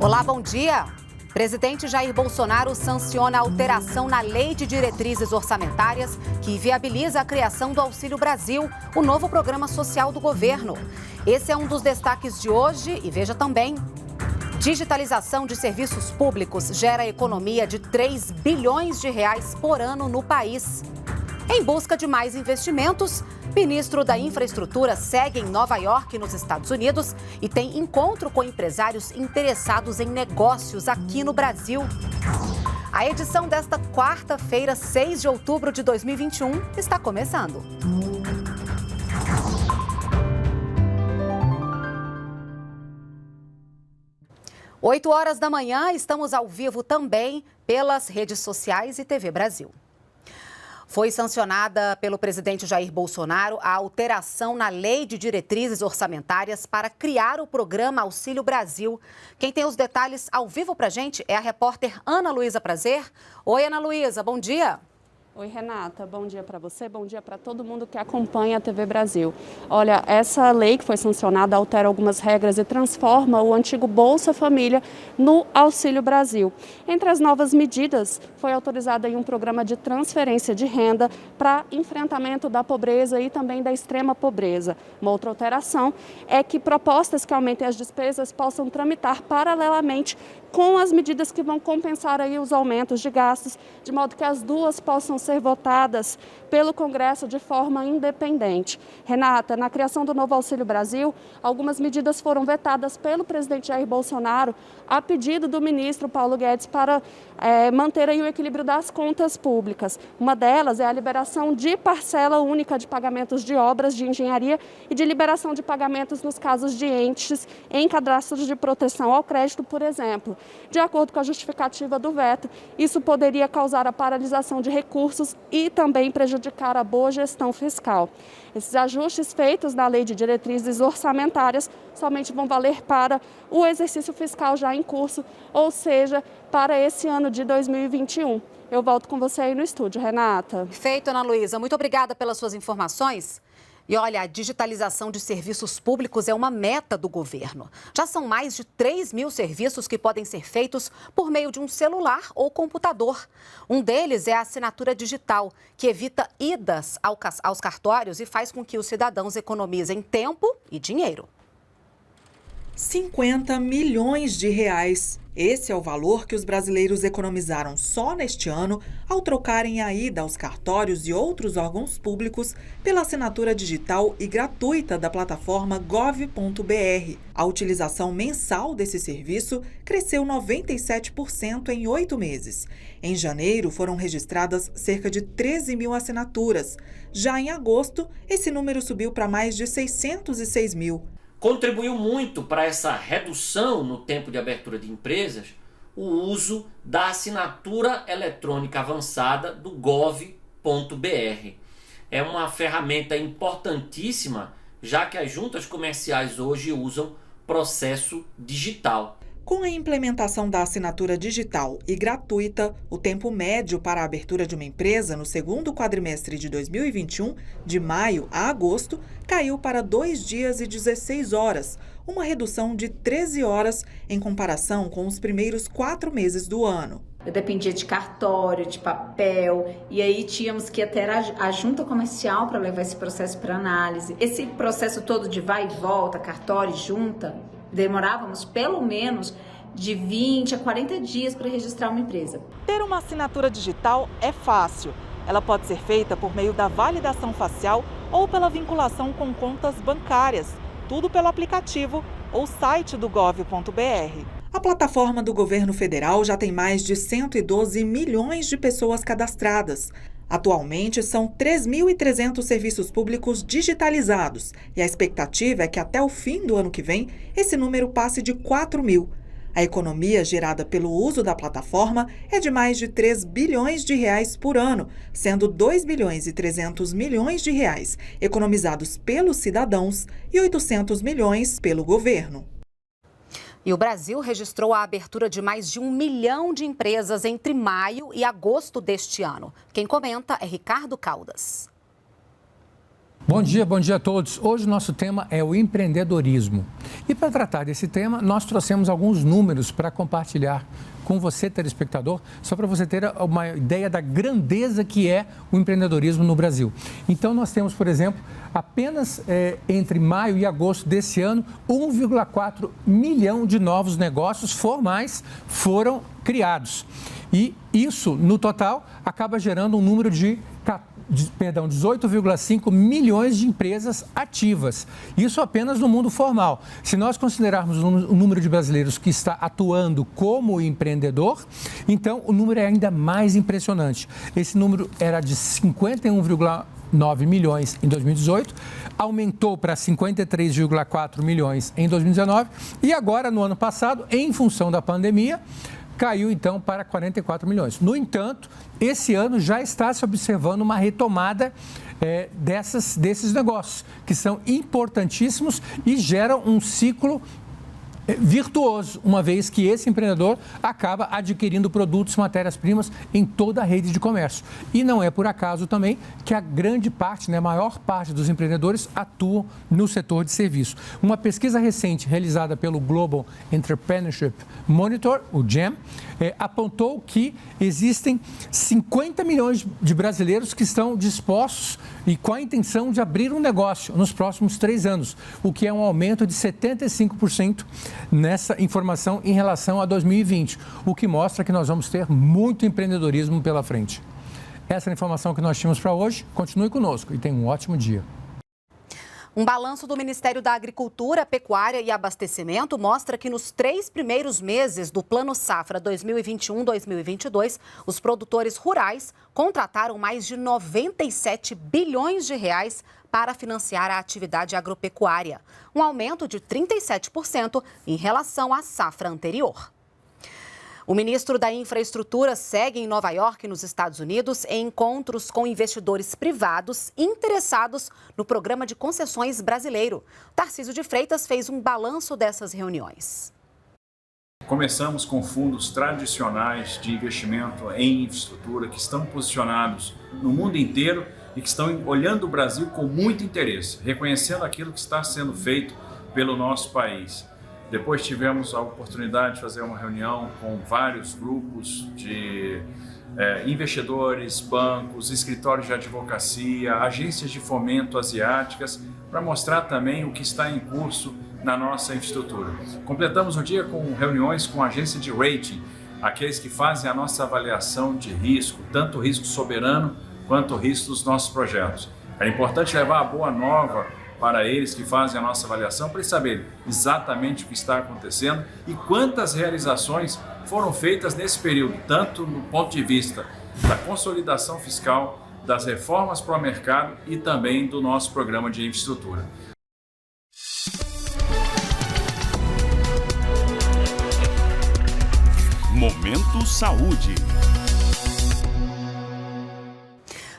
Olá, bom dia. Presidente Jair Bolsonaro sanciona a alteração na Lei de Diretrizes Orçamentárias que viabiliza a criação do Auxílio Brasil, o novo programa social do governo. Esse é um dos destaques de hoje e veja também. Digitalização de serviços públicos gera economia de 3 bilhões de reais por ano no país. Em busca de mais investimentos, ministro da Infraestrutura segue em Nova York, nos Estados Unidos, e tem encontro com empresários interessados em negócios aqui no Brasil. A edição desta quarta-feira, 6 de outubro de 2021, está começando. Oito horas da manhã, estamos ao vivo também pelas redes sociais e TV Brasil. Foi sancionada pelo presidente Jair Bolsonaro a alteração na Lei de Diretrizes Orçamentárias para criar o programa Auxílio Brasil. Quem tem os detalhes ao vivo para a gente é a repórter Ana Luísa Prazer. Oi, Ana Luísa, bom dia. Oi, Renata, bom dia para você, bom dia para todo mundo que acompanha a TV Brasil. Olha, essa lei que foi sancionada altera algumas regras e transforma o antigo Bolsa Família no Auxílio Brasil. Entre as novas medidas, foi autorizado aí um programa de transferência de renda para enfrentamento da pobreza e também da extrema pobreza. Uma outra alteração é que propostas que aumentem as despesas possam tramitar paralelamente com as medidas que vão compensar aí os aumentos de gastos, de modo que as duas possam ser votadas pelo Congresso de forma independente. Renata, na criação do novo Auxílio Brasil, algumas medidas foram vetadas pelo presidente Jair Bolsonaro a pedido do ministro Paulo Guedes para manter aí o equilíbrio das contas públicas. Uma delas é a liberação de parcela única de pagamentos de obras de engenharia e de liberação de pagamentos nos casos de entes em cadastros de proteção ao crédito, por exemplo. De acordo com a justificativa do veto, isso poderia causar a paralisação de recursos e também prejudicar a boa gestão fiscal. Esses ajustes feitos na Lei de Diretrizes Orçamentárias somente vão valer para o exercício fiscal já em curso, ou seja, para esse ano de 2021. Eu volto com você aí no estúdio, Renata. Perfeito, Ana Luísa. Muito obrigada pelas suas informações. E olha, a digitalização de serviços públicos é uma meta do governo. Já são mais de 3 mil serviços que podem ser feitos por meio de um celular ou computador. Um deles é a assinatura digital, que evita idas aos cartórios e faz com que os cidadãos economizem tempo e dinheiro. 50 milhões de reais. Esse é o valor que os brasileiros economizaram só neste ano ao trocarem a ida aos cartórios e outros órgãos públicos pela assinatura digital e gratuita da plataforma gov.br. A utilização mensal desse serviço cresceu 97% em 8 meses. Em janeiro, foram registradas cerca de 13 mil assinaturas. Já em agosto, esse número subiu para mais de 606 mil. Contribuiu muito para essa redução no tempo de abertura de empresas o uso da assinatura eletrônica avançada do gov.br. É uma ferramenta importantíssima, já que as juntas comerciais hoje usam processo digital. Com a implementação da assinatura digital e gratuita, o tempo médio para a abertura de uma empresa no segundo quadrimestre de 2021, de maio a agosto, caiu para 2 dias e 16 horas, uma redução de 13 horas em comparação com os primeiros 4 meses do ano. Eu dependia de cartório, de papel, e aí tínhamos que ir até a junta comercial para levar esse processo para análise. Esse processo todo de vai e volta, cartório e junta, demorávamos pelo menos de 20 a 40 dias para registrar uma empresa. Ter uma assinatura digital é fácil. Ela pode ser feita por meio da validação facial ou pela vinculação com contas bancárias, tudo pelo aplicativo ou site do gov.br. A plataforma do governo federal já tem mais de 112 milhões de pessoas cadastradas. Atualmente, são 3.300 serviços públicos digitalizados e a expectativa é que até o fim do ano que vem, esse número passe de 4 mil. A economia gerada pelo uso da plataforma é de mais de 3 bilhões de reais por ano, sendo 2 bilhões e 300 milhões de reais economizados pelos cidadãos e 800 milhões pelo governo. E o Brasil registrou a abertura de mais de 1 milhão de empresas entre maio e agosto deste ano. Quem comenta é Ricardo Caldas. Bom dia a todos. Hoje o nosso tema é o empreendedorismo. E para tratar desse tema, nós trouxemos alguns números para compartilhar com você, telespectador, só para você ter uma ideia da grandeza que é o empreendedorismo no Brasil. Então, nós temos, por exemplo, apenas entre maio e agosto desse ano, 1,4 milhão de novos negócios formais foram criados. E isso, no total, acaba gerando um número de 18,5 milhões de empresas ativas. Isso apenas no mundo formal. Se nós considerarmos o número de brasileiros que está atuando como empreendedor, então o número é ainda mais impressionante. Esse número era de 51,9 milhões em 2018, aumentou para 53,4 milhões em 2019 e agora, no ano passado, em função da pandemia, caiu então para 44 milhões. No entanto, esse ano já está se observando uma retomada desses negócios, que são importantíssimos e geram um ciclo virtuoso, uma vez que esse empreendedor acaba adquirindo produtos, matérias-primas em toda a rede de comércio. E não é por acaso também que a grande parte, a maior parte dos empreendedores atuam no setor de serviço. Uma pesquisa recente realizada pelo Global Entrepreneurship Monitor, o GEM, apontou que existem 50 milhões de brasileiros que estão dispostos e com a intenção de abrir um negócio nos próximos 3 anos, o que é um aumento de 75% nessa informação em relação a 2020, o que mostra que nós vamos ter muito empreendedorismo pela frente. Essa é a informação que nós tínhamos para hoje. Continue conosco e tenha um ótimo dia. Um balanço do Ministério da Agricultura, Pecuária e Abastecimento mostra que nos 3 primeiros meses do Plano Safra 2021-2022, os produtores rurais contrataram mais de 97 bilhões de reais para financiar a atividade agropecuária, um aumento de 37% em relação à safra anterior. O ministro da Infraestrutura segue em Nova York, nos Estados Unidos, em encontros com investidores privados interessados no programa de concessões brasileiro. Tarcísio de Freitas fez um balanço dessas reuniões. Começamos com fundos tradicionais de investimento em infraestrutura que estão posicionados no mundo inteiro e que estão olhando o Brasil com muito interesse, reconhecendo aquilo que está sendo feito pelo nosso país. Depois tivemos a oportunidade de fazer uma reunião com vários grupos de investidores, bancos, escritórios de advocacia, agências de fomento asiáticas, para mostrar também o que está em curso na nossa infraestrutura. Completamos o dia com reuniões com agência de rating, aqueles que fazem a nossa avaliação de risco, tanto o risco soberano quanto o risco dos nossos projetos. É importante levar a boa nova para eles que fazem a nossa avaliação, para eles saberem exatamente o que está acontecendo e quantas realizações foram feitas nesse período, tanto no ponto de vista da consolidação fiscal, das reformas para o mercado e também do nosso programa de infraestrutura. Momento Saúde.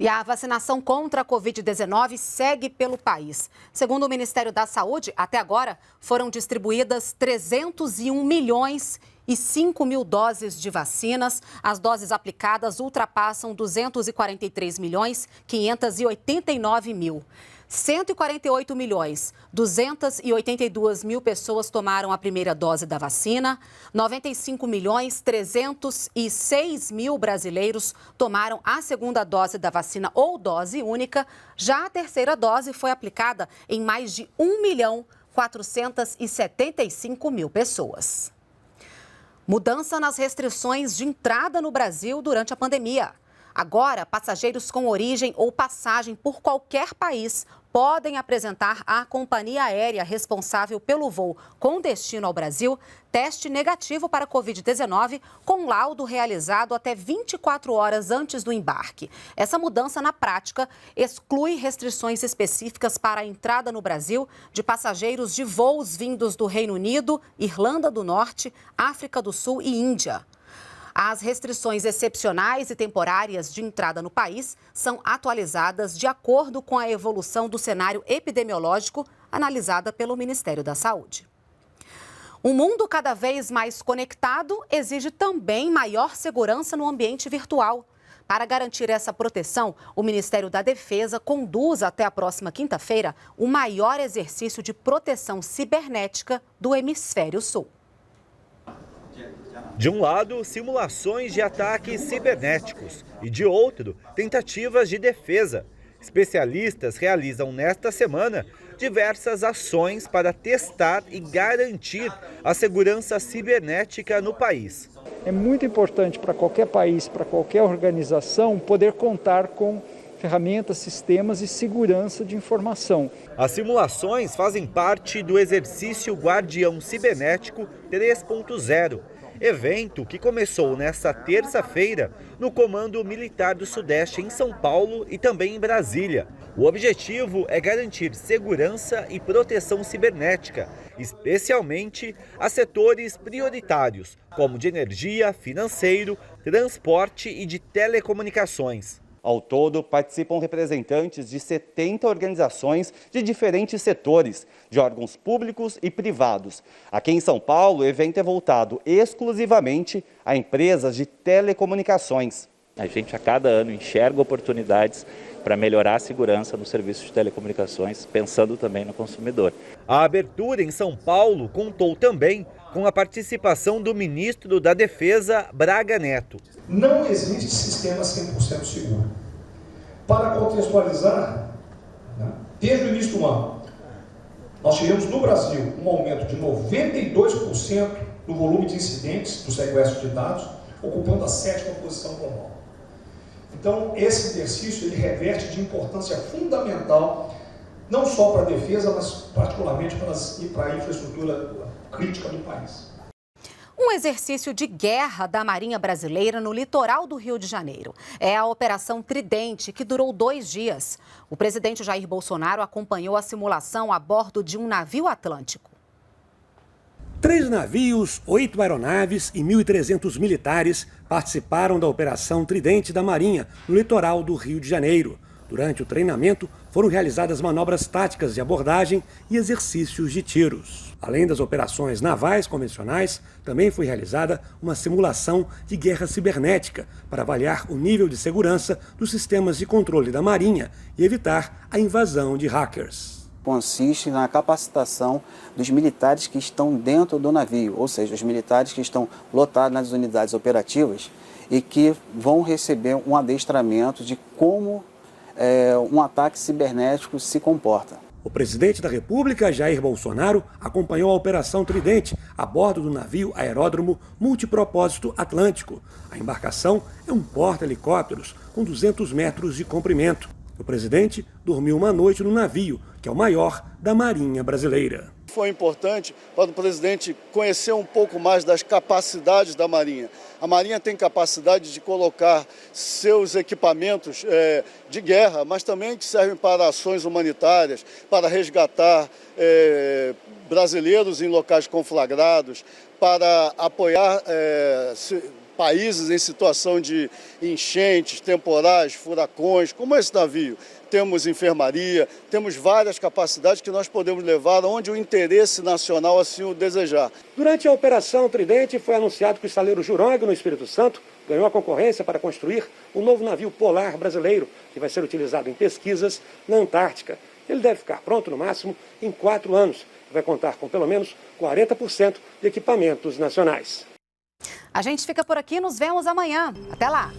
E a vacinação contra a Covid-19 segue pelo país. Segundo o Ministério da Saúde, até agora foram distribuídas 301 milhões e 5 mil doses de vacinas. As doses aplicadas ultrapassam 243 milhões 589 mil. 148 milhões 282 mil pessoas tomaram a primeira dose da vacina, 95 milhões 306 mil brasileiros tomaram a segunda dose da vacina ou dose única. Já a terceira dose foi aplicada em mais de 1 milhão 475 mil pessoas. Mudança nas restrições de entrada no Brasil durante a pandemia. Agora, passageiros com origem ou passagem por qualquer país podem apresentar à companhia aérea responsável pelo voo com destino ao Brasil teste negativo para Covid-19 com laudo realizado até 24 horas antes do embarque. Essa mudança, na prática, exclui restrições específicas para a entrada no Brasil de passageiros de voos vindos do Reino Unido, Irlanda do Norte, África do Sul e Índia. As restrições excepcionais e temporárias de entrada no país são atualizadas de acordo com a evolução do cenário epidemiológico analisada pelo Ministério da Saúde. Um mundo cada vez mais conectado exige também maior segurança no ambiente virtual. Para garantir essa proteção, o Ministério da Defesa conduz até a próxima quinta-feira o maior exercício de proteção cibernética do Hemisfério Sul. De um lado, simulações de ataques cibernéticos e de outro, tentativas de defesa. Especialistas realizam nesta semana diversas ações para testar e garantir a segurança cibernética no país. É muito importante para qualquer país, para qualquer organização, poder contar com ferramentas, sistemas e segurança de informação. As simulações fazem parte do exercício Guardião Cibernético 3.0, evento que começou nesta terça-feira no Comando Militar do Sudeste em São Paulo e também em Brasília. O objetivo é garantir segurança e proteção cibernética, especialmente a setores prioritários, como de energia, financeiro, transporte e de telecomunicações. Ao todo, participam representantes de 70 organizações de diferentes setores, de órgãos públicos e privados. Aqui em São Paulo, o evento é voltado exclusivamente a empresas de telecomunicações. A gente, a cada ano, enxerga oportunidades para melhorar a segurança no serviço de telecomunicações, pensando também no consumidor. A abertura em São Paulo contou também com a participação do ministro da Defesa, Braga Neto. Não existe sistema 100% seguro. Para contextualizar, desde o início do ano, nós tivemos no Brasil um aumento de 92% no volume de incidentes do sequestro de dados, ocupando a 7ª posição global. Então, esse exercício ele reveste de importância fundamental, não só para a defesa, mas particularmente para a infraestrutura crítica do país. Um exercício de guerra da Marinha Brasileira no litoral do Rio de Janeiro. É a Operação Tridente, que durou 2 dias. O presidente Jair Bolsonaro acompanhou a simulação a bordo de um navio atlântico. 3 navios, 8 aeronaves e 1.300 militares participaram da Operação Tridente da Marinha no litoral do Rio de Janeiro. Durante o treinamento, foram realizadas manobras táticas de abordagem e exercícios de tiros. Além das operações navais convencionais, também foi realizada uma simulação de guerra cibernética para avaliar o nível de segurança dos sistemas de controle da Marinha e evitar a invasão de hackers. Consiste na capacitação dos militares que estão dentro do navio, ou seja, os militares que estão lotados nas unidades operativas e que vão receber um adestramento de como um ataque cibernético se comporta. O presidente da República, Jair Bolsonaro, acompanhou a Operação Tridente a bordo do navio aeródromo multipropósito Atlântico. A embarcação é um porta-helicópteros com 200 metros de comprimento. O presidente dormiu uma noite no navio, que é o maior da Marinha Brasileira. Foi importante para o presidente conhecer um pouco mais das capacidades da Marinha. A Marinha tem capacidade de colocar seus equipamentos de guerra, mas também que servem para ações humanitárias, para resgatar brasileiros em locais conflagrados, para apoiar países em situação de enchentes, temporais, furacões, como esse navio. Temos enfermaria, temos várias capacidades que nós podemos levar onde o interesse nacional assim o desejar. Durante a Operação Tridente foi anunciado que o estaleiro Jurong, no Espírito Santo, ganhou a concorrência para construir um novo navio polar brasileiro, que vai ser utilizado em pesquisas na Antártica. Ele deve ficar pronto, no máximo, em 4 anos. Vai contar com pelo menos 40% de equipamentos nacionais. A gente fica por aqui, nos vemos amanhã. Até lá!